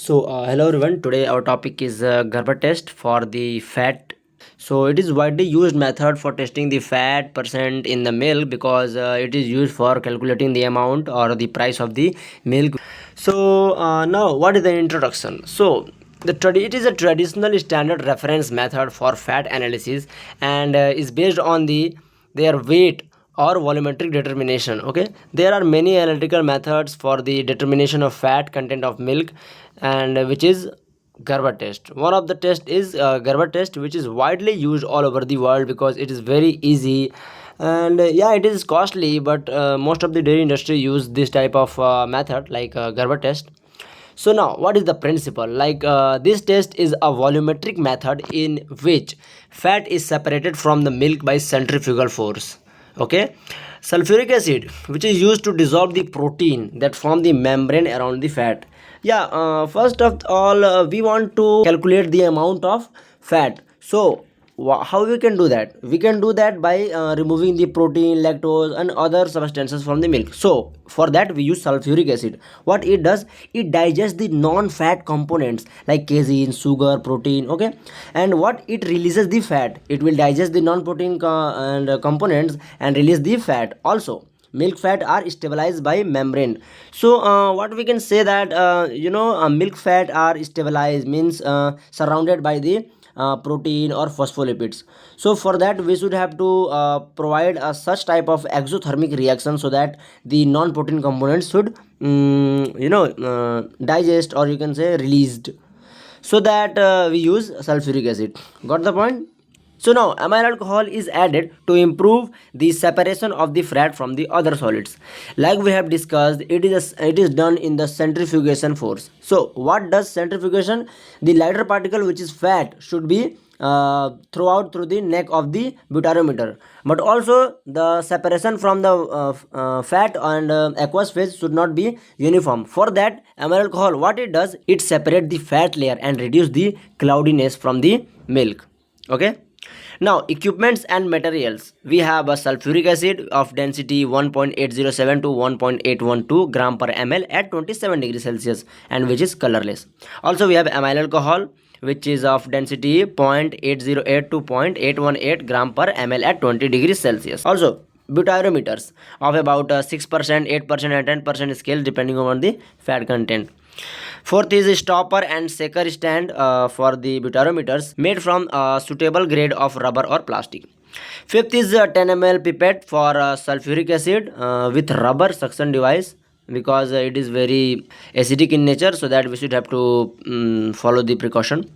Hello everyone. Today our topic is Gerber test for the fat. So it is widely used method for testing the fat percent in the milk because it is used for calculating the amount or the price of the milk. Now what is the introduction? It is a traditional standard reference method for fat analysis and is based on their weight or volumetric determination. Okay, there are many analytical methods for the determination of fat content of milk, and which is Gerber test. One of the test is Gerber test, which is widely used all over the world because it is very easy, and yeah, it is costly, but most of the dairy industry use this type of method like Gerber test. So now what is the principle? This test is a volumetric method in which fat is separated from the milk by centrifugal force. Okay, sulfuric acid, which is used to dissolve the protein that form the membrane around the fat. Yeah, first of all, we want to calculate the amount of fat. How we can do that? We can do that by removing the protein, lactose and other substances from the milk. So for that we use sulfuric acid. What it does, it digests the non-fat components like casein, sugar, protein. Okay, and what it releases the fat, it will digest the non-protein components and release the fat. Also milk fat are stabilized by membrane. What we can say that milk fat are stabilized means surrounded by the protein or phospholipids. So for that we should have to provide a such type of exothermic reaction so that the non-protein components should digest, or you can say released, so that we use sulfuric acid. Got the point? So now amyl alcohol is added to improve the separation of the fat from the other solids. Like we have discussed, it is done in the centrifugation force. So what does centrifugation? The lighter particle, which is fat, should be thrown out through the neck of the butyrometer. But also the separation from the fat and aqueous phase should not be uniform. For that, amyl alcohol, what it does, it separates the fat layer and reduce the cloudiness from the milk. Okay, now equipments and materials. We have a sulfuric acid of density 1.807 to 1.812 gram per ml at 27 degrees Celsius, and which is colorless. Also we have amyl alcohol, which is of density 0.808 to 0.818 gram per ml at 20 degrees Celsius. Also butyrometers of about 6%, 8% and 10% scale depending on the fat content. Fourth is stopper and shaker stand for the butyrometers made from a suitable grade of rubber or plastic. Fifth is 10 ml pipette for sulfuric acid with rubber suction device, because it is very acidic in nature, so that we should have to follow the precaution.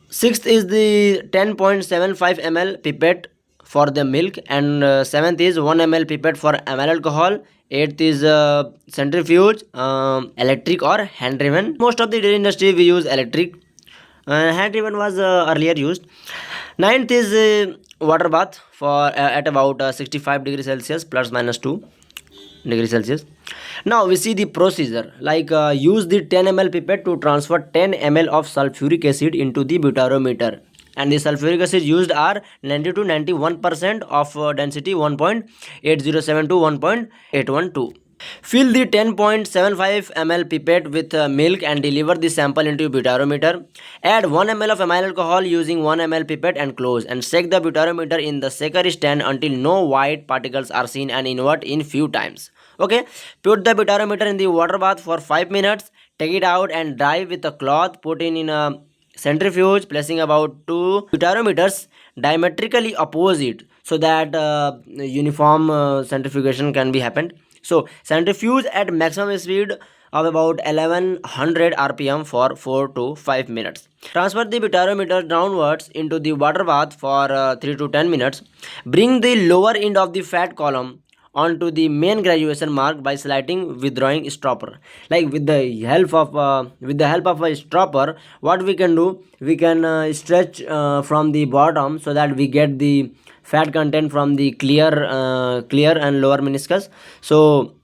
Sixth is the 10.75 ml pipette for the milk, and seventh is 1 ml pipette for amyl alcohol. Eighth is centrifuge, electric or hand driven. Most of the dairy industry we use electric. Hand driven was earlier used. Ninth is water bath for at about 65 degrees Celsius plus minus 2 degrees Celsius. Now we see the procedure. Use the 10 ml pipette to transfer 10 ml of sulfuric acid into the butyrometer, and the sulfuric acid used are 90 to 91% of density 1.807 to 1.812. Fill the 10.75 ml pipette with milk and deliver the sample into butyrometer. Add 1 ml of amyl alcohol using 1 ml pipette and close, and shake the butyrometer in the shaker stand until no white particles are seen, and invert in few times. Okay, put the butyrometer in the water bath for 5 minutes. Take it out and dry with a cloth. Put in a centrifuge, placing about 2 butyrometers diametrically opposite so that uniform centrifugation can be happened. So centrifuge at maximum speed of about 1100 rpm for 4 to 5 minutes. Transfer the butyrometer downwards into the water bath for 3 to 10 minutes. Bring the lower end of the fat column onto the main graduation mark by sliding withdrawing stopper. Like with the help of a stopper, what we can do, we can stretch from the bottom so that we get the fat content from the clear and lower meniscus. So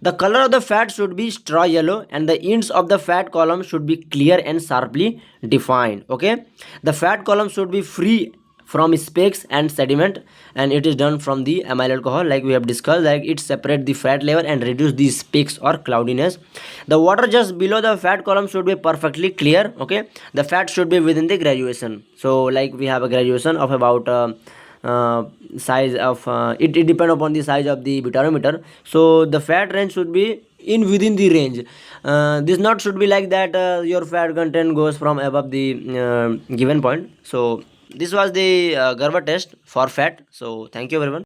the color of the fat should be straw yellow, and the ends of the fat column should be clear and sharply defined. Okay, the fat column should be free from specks and sediment, and it is done from the amyl alcohol, like we have discussed, like it separate the fat layer and reduce the specks or cloudiness. The water just below the fat column should be perfectly clear. Okay, the fat should be within the graduation. So like we have a graduation of about uh, size of it depend upon the size of the butarometer. So the fat range should be in within the range. This not should be like that your fat content goes from above the given point. So this was the Gerber test for fat. So thank you everyone.